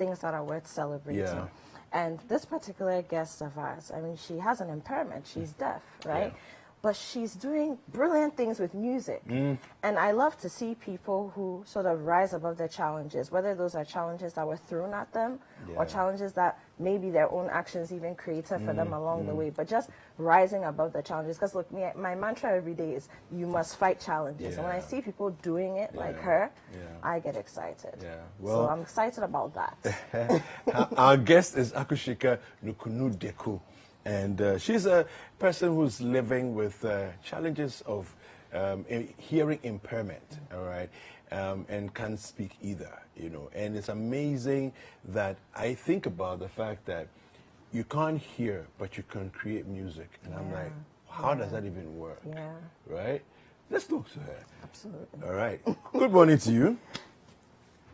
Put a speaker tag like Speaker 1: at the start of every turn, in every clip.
Speaker 1: things that are worth celebrating.
Speaker 2: Yeah.
Speaker 1: And this particular guest of ours, I mean, she has an impairment. She's deaf, right?
Speaker 2: Yeah.
Speaker 1: But she's doing brilliant things with music. And I love to see people who sort of rise above their challenges, whether those are challenges that were thrown at them or
Speaker 2: Yeah.
Speaker 1: challenges that maybe their own actions even created for them along the way, but just rising above the challenges. Because look, my mantra every day is you must fight challenges. And when I
Speaker 2: Yeah.
Speaker 1: see people doing it like
Speaker 2: Yeah.
Speaker 1: her,
Speaker 2: Yeah.
Speaker 1: I get excited.
Speaker 2: Yeah.
Speaker 1: So
Speaker 2: Well,
Speaker 1: I'm excited about that.
Speaker 2: our guest is Akushika Nukunu Deku, and she's a person who's living with challenges of a hearing impairment, all right, and can't speak either, you know. And it's amazing that I think about the fact that you can't hear, but you can create music. And I'm like, how does that even work?
Speaker 1: Yeah.
Speaker 2: Right? Let's talk to her.
Speaker 1: Absolutely.
Speaker 2: All right. Good morning to you.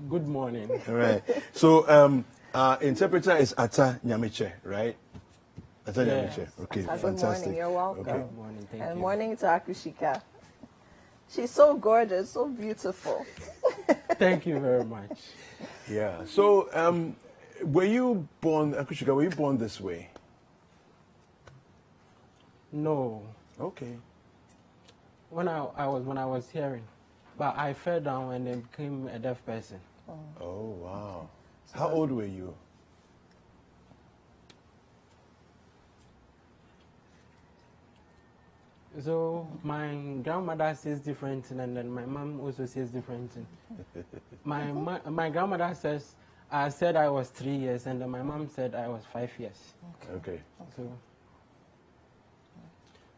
Speaker 3: Good morning.
Speaker 2: All right. So, interpreter is Ata Nyamiche, right? Ata
Speaker 3: Yes.
Speaker 2: Nyamiche. Okay,
Speaker 1: Good
Speaker 2: fantastic.
Speaker 1: morning. You're welcome.
Speaker 2: Okay.
Speaker 3: Good morning. Thank
Speaker 1: And
Speaker 3: you.
Speaker 1: morning to Akushika. She's so gorgeous, so beautiful.
Speaker 3: Thank you very much.
Speaker 2: Yeah. So, were you born, Akushika, were you born this way?
Speaker 3: No,
Speaker 2: Okay.
Speaker 3: when I was hearing, but I fell down and then became a deaf person.
Speaker 2: Oh, wow. How old were you?
Speaker 3: So my grandmother says different thing, and then my mom also says different thing. My grandmother says I said I was 3 years, and then my mom said I was 5 years.
Speaker 2: Okay.
Speaker 3: So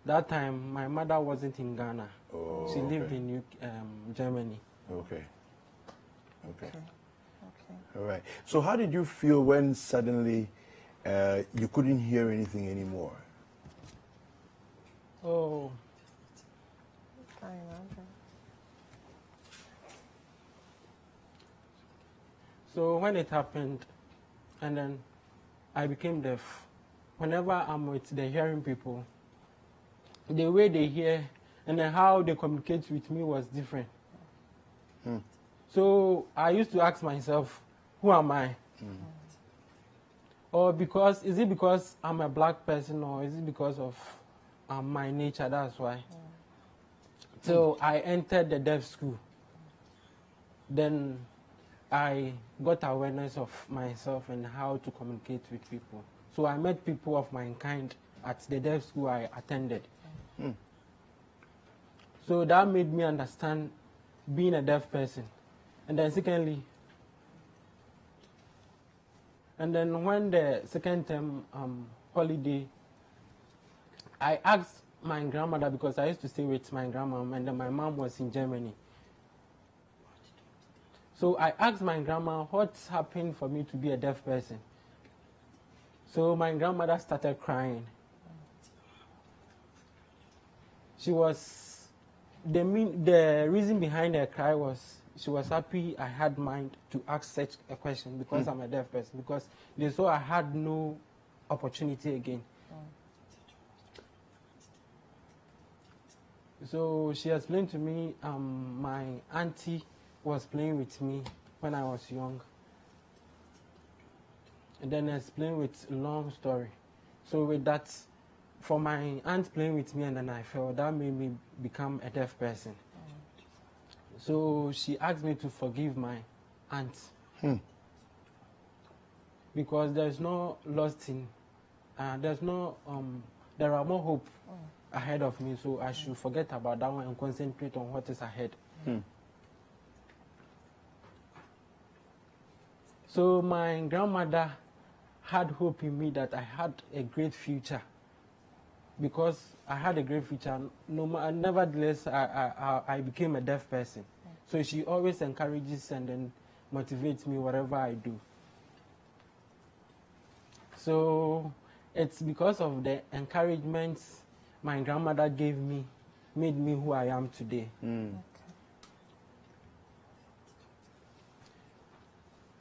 Speaker 3: that time my mother wasn't in Ghana.
Speaker 2: Oh,
Speaker 3: She lived
Speaker 2: okay.
Speaker 3: in Germany.
Speaker 2: Okay. Okay.
Speaker 1: Okay.
Speaker 2: All right. So, how did you feel when suddenly you couldn't hear anything anymore?
Speaker 3: Oh,
Speaker 1: I remember.
Speaker 3: so when it happened, and then I became deaf, whenever I'm with the hearing people, the way they hear and then how they communicate with me was different. So I used to ask myself, who am I? Or is it because I'm a black person, or is it because of my nature? That's why. So I entered the deaf school. Then I got awareness of myself and how to communicate with people. So I met people of my kind at the deaf school I attended. So that made me understand being a deaf person. And then secondly, and then when the second term holiday, I asked my grandmother, because I used to stay with my grandma, and then my mom was in Germany. So I asked my grandma what's happened for me to be a deaf person. So my grandmother started crying. She was, the reason behind her cry was she was happy I had mind to ask such a question, because I'm a deaf person, because they saw I had no opportunity again. So she explained to me my auntie was playing with me when I was young. And then I explained with a long story. So with that, for my aunt playing with me and then I fell, that made me become a deaf person. So she asked me to forgive my aunt. Because there's no lost thing. There are more hope ahead of me, so I should forget about that one and concentrate on what is ahead. So my grandmother had hope in me that I had a great future. Because I had a great future, nevertheless, I became a deaf person. So she always encourages and then motivates me whatever I do. So it's because of the encouragements my grandmother gave me, made me who I am today.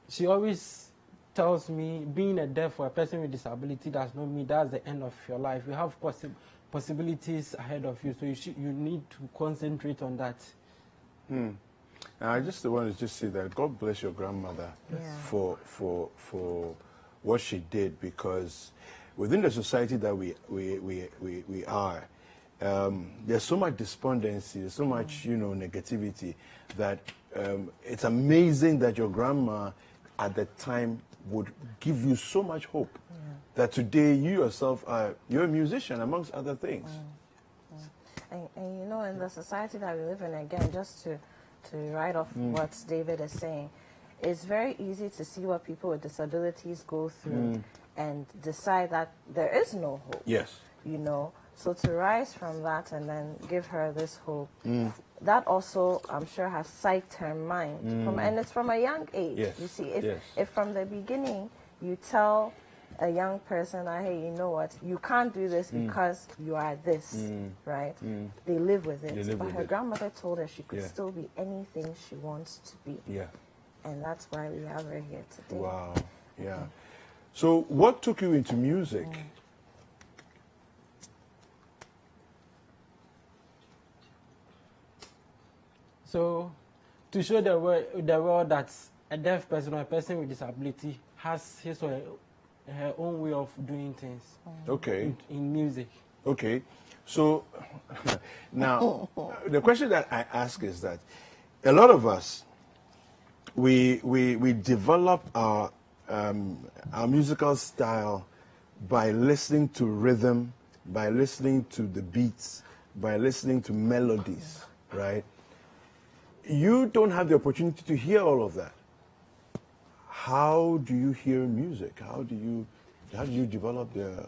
Speaker 3: She always tells me being a deaf or a person with disability does not mean that's the end of your life. You have possibilities ahead of you, so you need to concentrate on that.
Speaker 2: I just want to just say that God bless your grandmother for what she did, because within the society that we are, there's so much despondency, there's so much negativity that it's amazing that your grandma at the time would give you so much hope that today you yourself you're a musician amongst other things.
Speaker 1: And in the society that we live in, again, just to write off what David is saying, it's very easy to see what people with disabilities go through and decide that there is no hope.
Speaker 2: Yes.
Speaker 1: So to rise from that and then give her this hope, that also, I'm sure, has psyched her mind. And it's from a young age.
Speaker 2: Yes.
Speaker 1: You see, if from the beginning you tell a young person that, hey, you know what, you can't do this because you are this, right? They live with it. But her grandmother told her she could still be anything she wants to be.
Speaker 2: Yeah.
Speaker 1: And that's why we have her here today.
Speaker 2: Wow. Yeah. So what took you into music?
Speaker 3: So, to show the world that a deaf person or a person with disability has his or her own way of doing things.
Speaker 2: Okay.
Speaker 3: In music.
Speaker 2: Okay. So, now, the question that I ask is that a lot of us, we develop our musical style by listening to rhythm, by listening to the beats, by listening to melodies, right? You don't have the opportunity to hear all of that. How do you hear music? How do you develop your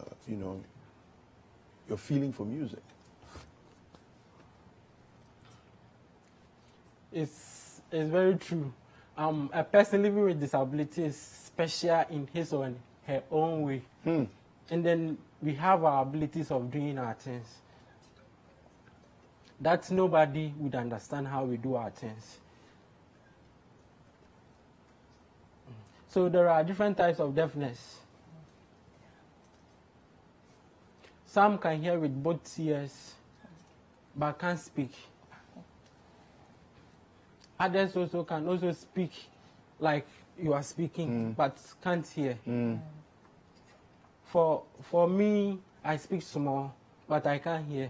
Speaker 2: feeling for music?
Speaker 3: It's very true. A person living with disability is special in his or her own way. And then we have our abilities of doing our things. That nobody would understand how we do our things. So there are different types of deafness. Some can hear with both ears, but can't speak. Others also can speak like you are speaking, but can't hear. For me, I speak small, but I can't hear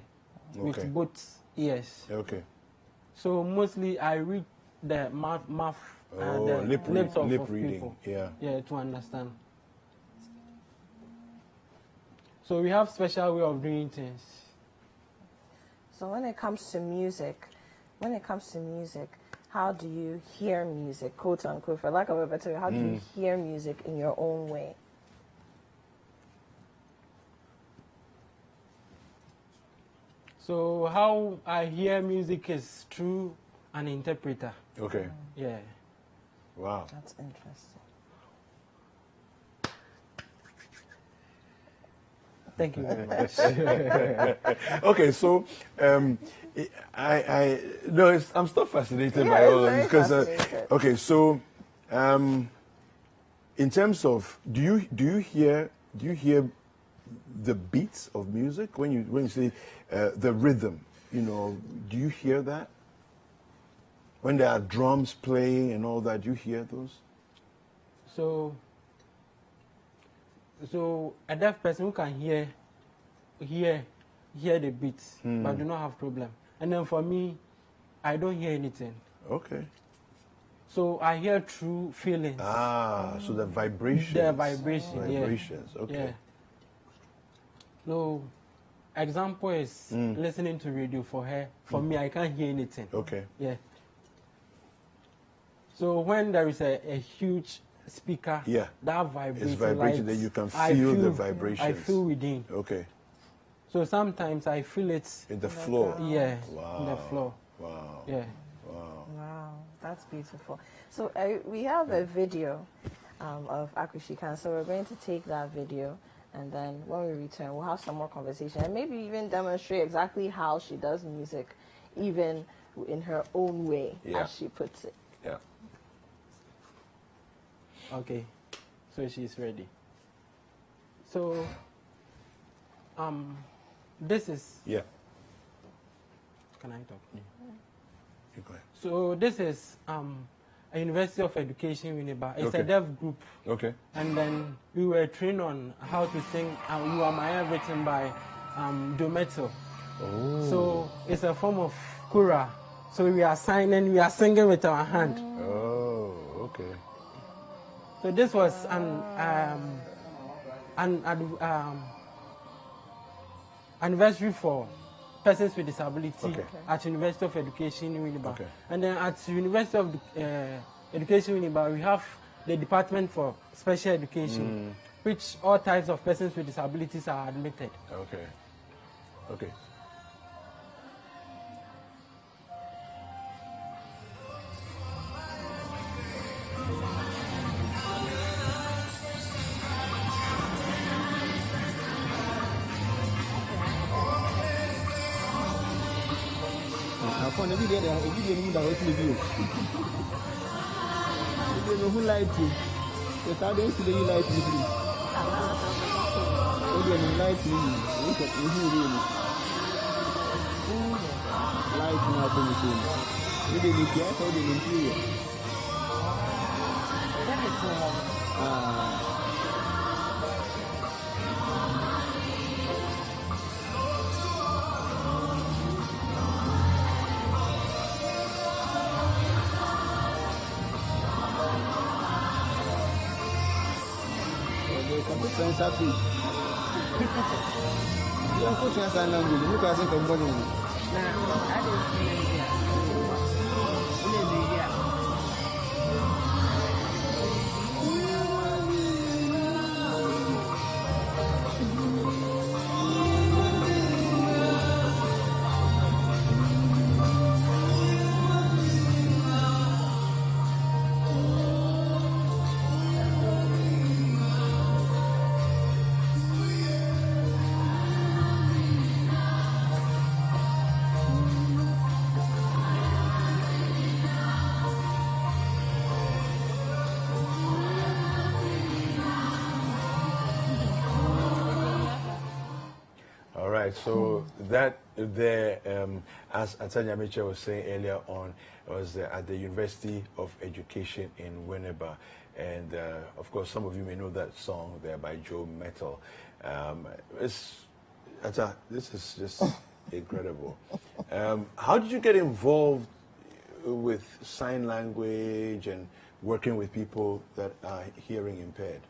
Speaker 3: with both ears.
Speaker 2: Okay.
Speaker 3: So mostly I read the mouth and the lips of
Speaker 2: reading.
Speaker 3: people.
Speaker 2: Yeah,
Speaker 3: to understand. So we have special way of doing things.
Speaker 1: So when it comes to music, how do you hear music, quote unquote, for lack of a better word, how do you hear music in your own way?
Speaker 3: So how I hear music is through an interpreter.
Speaker 2: Okay.
Speaker 3: Yeah.
Speaker 2: Wow.
Speaker 1: That's interesting.
Speaker 3: Thank you very much.
Speaker 2: Okay, so I'm still fascinated by all of this because okay, so in terms of do you hear the beats of music when you say the rhythm? Do you hear that when there are drums playing and all that? Do you hear those?
Speaker 3: So a deaf person who can hear the beats, but do not have problem. And then for me, I don't hear anything.
Speaker 2: Okay.
Speaker 3: So I hear through feelings.
Speaker 2: So the vibrations.
Speaker 3: The vibration.
Speaker 2: Vibrations.
Speaker 3: Yeah.
Speaker 2: Okay.
Speaker 3: Yeah. So, example is listening to radio for her. For me, I can't hear anything.
Speaker 2: Okay.
Speaker 3: Yeah. So when there is a huge speaker, that vibration,
Speaker 2: it's vibrating, then you can feel the vibrations.
Speaker 3: I feel within.
Speaker 2: Okay.
Speaker 3: So sometimes I feel it
Speaker 2: in the floor.
Speaker 3: Yeah.
Speaker 2: Wow.
Speaker 3: In the floor.
Speaker 2: Wow.
Speaker 3: Yeah.
Speaker 2: Wow.
Speaker 1: Wow, that's beautiful. So we have a video of Akushika, so we're going to take that video, and then when we return, we'll have some more conversation, and maybe even demonstrate exactly how she does music, even in her own way, as she puts it.
Speaker 2: Yeah.
Speaker 3: Okay, so she's ready. So, this is.
Speaker 2: Yeah.
Speaker 3: Can I talk?
Speaker 2: Keep going.
Speaker 3: So this is a University of Education Winneba. It's
Speaker 2: Okay.
Speaker 3: a deaf group.
Speaker 2: Okay.
Speaker 3: And then we were trained on how to sing You Are My Everything by Dometo.
Speaker 2: Oh.
Speaker 3: So it's a form of kura. So we are singing with our hand.
Speaker 2: Oh, okay.
Speaker 3: So this was an anniversary for persons with disability
Speaker 2: Okay.
Speaker 3: at University of Education Winneba.
Speaker 2: Okay.
Speaker 3: And then at University of Education Winneba, we have the Department for Special Education, which all types of persons with disabilities are admitted.
Speaker 2: Okay. Okay.
Speaker 4: For the video, that was video. You know who lied to you? Because I don't see the light to you. Oh, you know, light to you. Look at you, really. Light to my position. You didn't get all the interior. Friends happy. You are pushing us along with you. Because I'm going to
Speaker 2: All right, so that there, as Atanya Mitchell was saying earlier on, was at the University of Education in Winneba. And of course, some of you may know that song there by Joe Metal. This is just incredible. How did you get involved with sign language and working with people that are hearing impaired?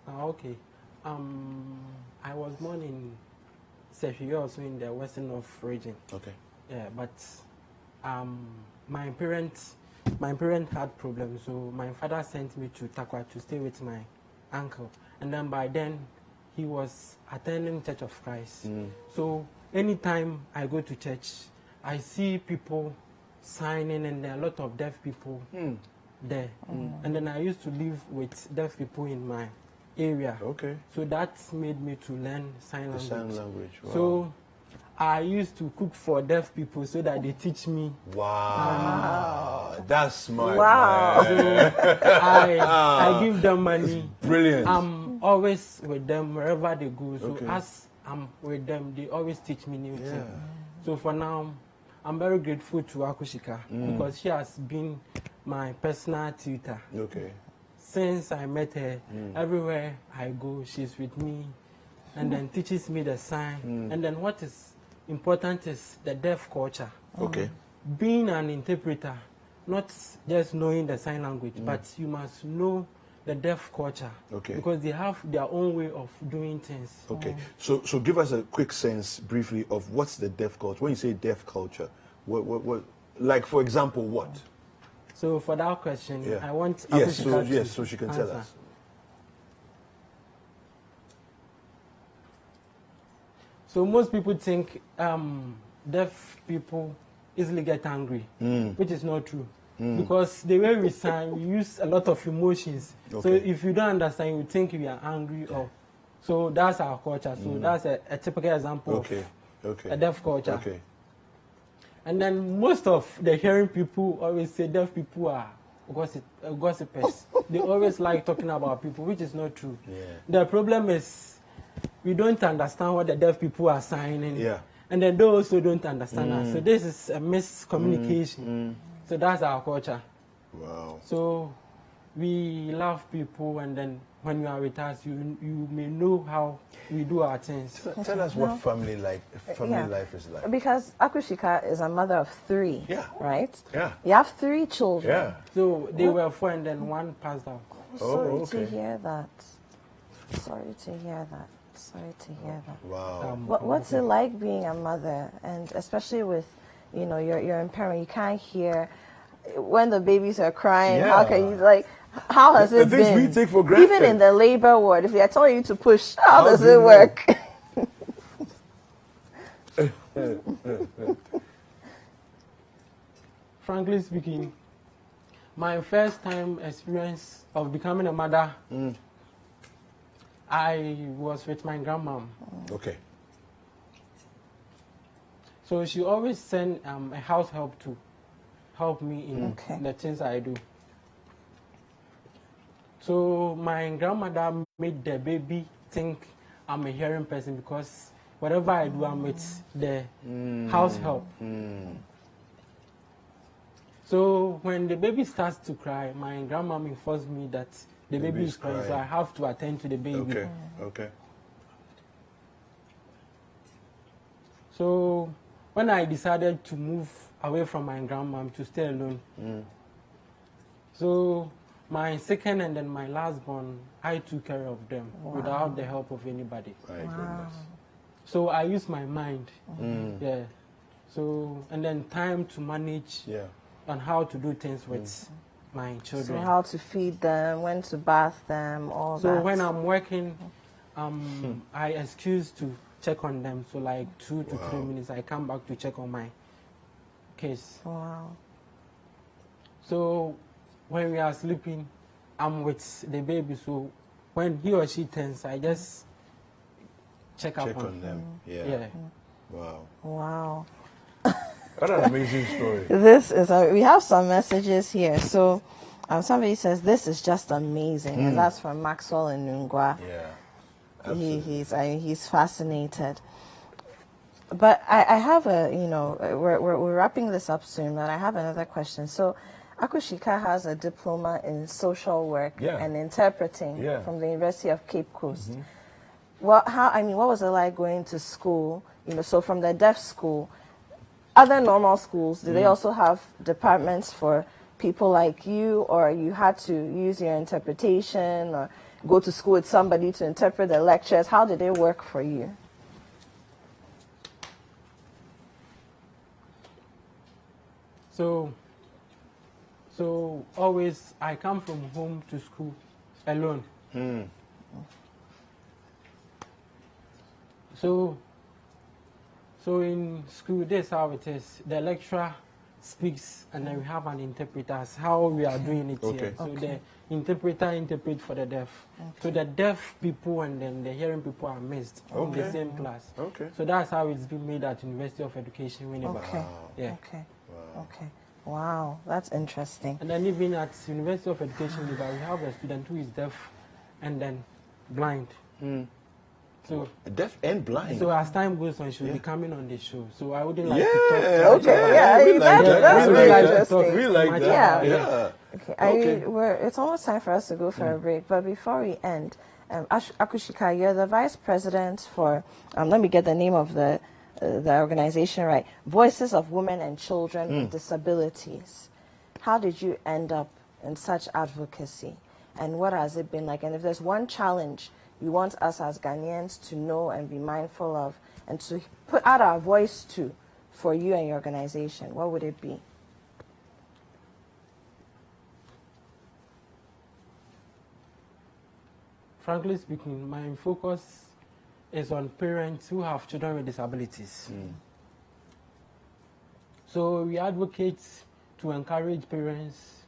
Speaker 3: Okay. I was born in Sefiyo, also in the Western North region.
Speaker 2: Okay.
Speaker 3: Yeah, but my parents had problems, so my father sent me to Takwa to stay with my uncle. And then by then, he was attending Church of Christ. So anytime I go to church, I see people signing, and there are a lot of deaf people there. And then I used to live with deaf people in my area.
Speaker 2: Okay.
Speaker 3: So that made me to learn sign language.
Speaker 2: Sign language. Wow.
Speaker 3: So I used to cook for deaf people so that they teach me.
Speaker 2: Wow. That's smart.
Speaker 1: Wow.
Speaker 2: Man.
Speaker 3: I give them money.
Speaker 2: Brilliant.
Speaker 3: I'm always with them wherever they go. So
Speaker 2: Okay.
Speaker 3: as I'm with them, they always teach me new
Speaker 2: Yeah.
Speaker 3: things. So for now, I'm very grateful to Akushika because she has been my personal tutor.
Speaker 2: Okay.
Speaker 3: Since I met her, everywhere I go, she's with me and then teaches me the sign. And then what is important is the deaf culture.
Speaker 2: Okay.
Speaker 3: Being an interpreter, not just knowing the sign language, but you must know the deaf culture.
Speaker 2: Okay.
Speaker 3: Because they have their own way of doing things.
Speaker 2: Okay. So give us a quick sense, briefly, of what's the deaf culture. When you say deaf culture, what like, for example, what?
Speaker 3: So for that question,
Speaker 2: Yeah.
Speaker 3: I want
Speaker 2: Yes,
Speaker 3: Akushika
Speaker 2: so she can
Speaker 3: answer.
Speaker 2: tell us.
Speaker 3: So most people think deaf people easily get angry, which is not true. Because the way we sign, we use a lot of emotions. So
Speaker 2: Okay.
Speaker 3: if you don't understand, you think we are angry or so that's our culture. So that's a typical example
Speaker 2: Okay. Okay.
Speaker 3: of a deaf culture.
Speaker 2: Okay.
Speaker 3: And then most of the hearing people always say deaf people are gossipers. They always like talking about people, which is not true.
Speaker 2: Yeah.
Speaker 3: The problem is we don't understand what the deaf people are signing.
Speaker 2: Yeah.
Speaker 3: and then they also don't understand us. So this is a miscommunication. So that's our culture.
Speaker 2: Wow.
Speaker 3: So we love people, and then when you are with us, you may know how we do our things.
Speaker 2: Tell us what family life is like.
Speaker 1: Because Akushika is a mother of 3,
Speaker 2: Yeah.
Speaker 1: right?
Speaker 2: Yeah.
Speaker 1: You have 3 children.
Speaker 2: Yeah.
Speaker 3: So they were 4, and then 1 passed out.
Speaker 1: Sorry to hear that. Sorry to hear that. Sorry to hear that.
Speaker 2: Wow.
Speaker 1: What's it like being a mother, and especially with, you know, your impairment? You can't hear when the babies are crying.
Speaker 2: Yeah.
Speaker 1: How can you, like, how has it
Speaker 2: The things
Speaker 1: been?
Speaker 2: we take for granted.
Speaker 1: Even in the labor ward, if they are telling you to push, how does
Speaker 2: do you
Speaker 1: it
Speaker 2: know?
Speaker 1: work?
Speaker 3: Frankly speaking, my first time experience of becoming a mother, I was with my grandmom.
Speaker 2: Okay.
Speaker 3: So she always sent a house help to help me in the things I do. So my grandmother made the baby think I'm a hearing person because whatever I do, I'm with the house help. So when the baby starts to cry, my grandma informs me that the baby is crying, so I have to attend to the baby.
Speaker 2: Okay. Okay.
Speaker 3: So when I decided to move away from my grandma to stay alone, so my second and then my last born, I took care of them without the help of anybody.
Speaker 2: My goodness.
Speaker 3: So I use my mind. Yeah. So and then time to manage on how to do things with my children.
Speaker 1: So how to feed them, when to bath them, all that.
Speaker 3: So when I'm working, I excuse to check on them. So like 2 to 3 minutes, I come back to check on my case.
Speaker 1: Wow.
Speaker 3: So when we are sleeping, I'm with the baby. So when he or she turns, I just check up
Speaker 2: on them.
Speaker 3: Yeah.
Speaker 2: Wow.
Speaker 1: Wow.
Speaker 2: What an amazing story.
Speaker 1: This is we have some messages here. So somebody says this is just amazing, and that's from Maxwell in Nungwa.
Speaker 2: Yeah.
Speaker 1: He's fascinated. But I have we're wrapping this up soon, but I have another question. So Akushika has a diploma in social work and interpreting from the University of Cape Coast. What was it like going to school? You know, so from the deaf school, other normal schools, do they also have departments for people like you, or you had to use your interpretation or go to school with somebody to interpret the lectures? How did it work for you?
Speaker 3: So always I come from home to school alone. So in school, this is how it is. The lecturer speaks, and then we have an interpreter. That's how we are doing it here. So the interpreter interprets for the deaf. So the deaf people and then the hearing people are mixed in the same class. So that's how it's been made at University of Education, Winnipeg.
Speaker 1: Okay. Wow, that's interesting.
Speaker 3: And then even at University of Education, we have a student who is deaf and then blind. So
Speaker 2: deaf and blind.
Speaker 3: So as time goes on, she'll be coming on the show. So I wouldn't like
Speaker 2: to
Speaker 3: talk.
Speaker 1: That's really interesting.
Speaker 2: We like that. Yeah.
Speaker 1: Okay. It's almost time for us to go for a break. But before we end, Akushika, you're the vice president for. Let me get the name of the organization right. Voices of Women and Children with Disabilities. How did you end up in such advocacy, and what has it been like? And if there's one challenge you want us as Ghanaians to know and be mindful of, and to put out our voice to, for you and your organization, what would it be?
Speaker 3: Frankly speaking, my focus is on parents who have children with disabilities. So we advocate to encourage parents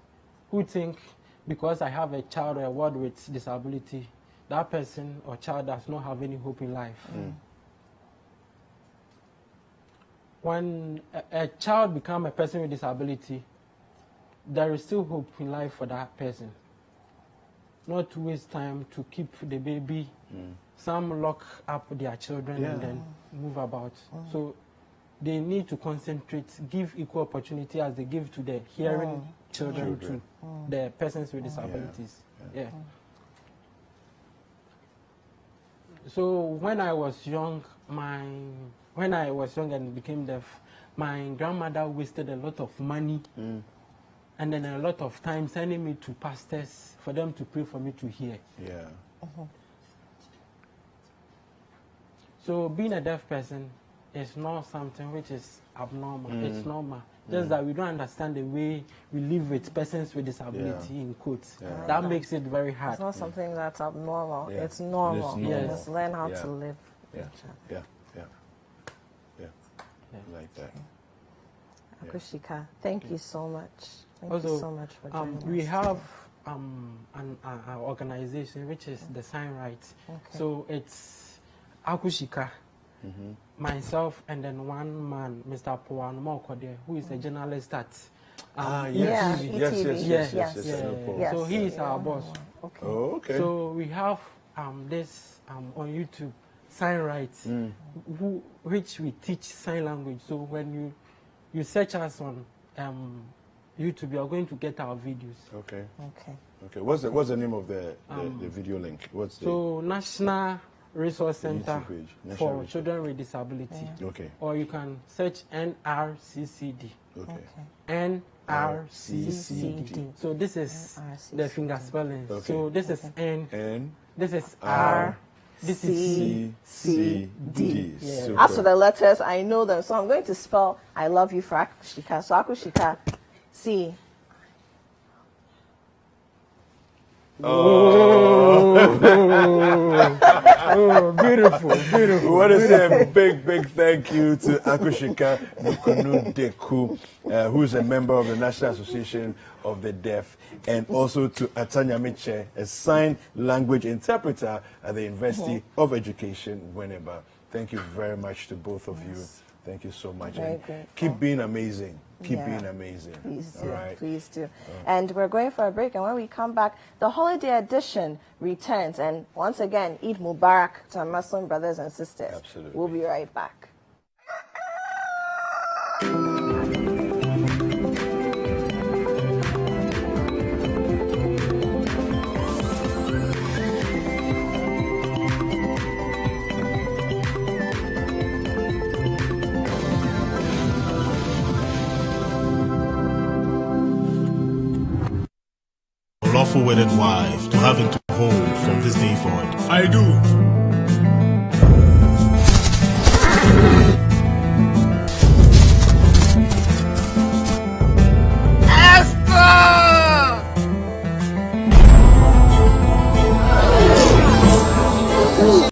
Speaker 3: who think because I have a child or a ward with disability, that person or child does not have any hope in life. When a child becomes a person with disability, there is still hope in life for that person. Not to waste time to keep the baby. Some lock up their children and then move about. So they need to concentrate, give equal opportunity as they give to the hearing children to the persons with disabilities. Yeah. So when I was young, and became deaf, my grandmother wasted a lot of money and then a lot of time sending me to pastors for them to pray for me to hear.
Speaker 2: Yeah.
Speaker 3: So being a deaf person is not something which is abnormal. It's normal. Just that we don't understand the way we live with persons with disability in quotes. That makes it very hard.
Speaker 1: It's not something that's abnormal. It's normal.
Speaker 2: It's normal.
Speaker 1: Just learn how to live.
Speaker 2: Yeah. Like that.
Speaker 1: Akushika, thank you so much. Thank
Speaker 3: Also,
Speaker 1: you so much for joining us.
Speaker 3: we have an organization which is the Sign Rights. So it's Akushika, myself, and then one man, Mr. Powan Mokode, who is a journalist at ETV.
Speaker 2: Yes.
Speaker 3: So he is our boss.
Speaker 1: Okay.
Speaker 2: Oh, okay.
Speaker 3: So we have this on YouTube, Sign Rights, which we teach sign language. So when you search us on YouTube, you are going to get our videos.
Speaker 2: Okay. What's the name of the video link?
Speaker 3: So National Resource Center for
Speaker 2: Resource.
Speaker 3: Children with Disability.
Speaker 2: Okay.
Speaker 3: Or you can search NRCCD.
Speaker 2: Okay.
Speaker 3: NRCCD. So this is the finger spelling.
Speaker 2: Okay.
Speaker 3: So this is
Speaker 2: N.
Speaker 3: This is R. This is
Speaker 2: C. D.
Speaker 3: Yeah.
Speaker 1: As for the letters, I know them. So I'm going to spell I love you for Akushika. So Akushika, C.
Speaker 3: Oh, beautiful.
Speaker 2: We want to say a big thank you to Akushika Nukunudeku, who is a member of the National Association of the Deaf, and also to Atanya Miche, a sign language interpreter at the University of Education, Winneba. Thank you very much to both of you. Thank you so much.
Speaker 1: Very
Speaker 2: And
Speaker 1: grateful.
Speaker 2: keep being amazing. Keep being amazing.
Speaker 1: Please do.
Speaker 2: All right.
Speaker 1: Please do. And we're going for a break. And when we come back, the holiday edition returns. And once again, Eid Mubarak to our Muslim brothers and sisters.
Speaker 2: Absolutely.
Speaker 1: We'll be right back.
Speaker 5: Lawful wedded wife to having to hold from this day forward. I do.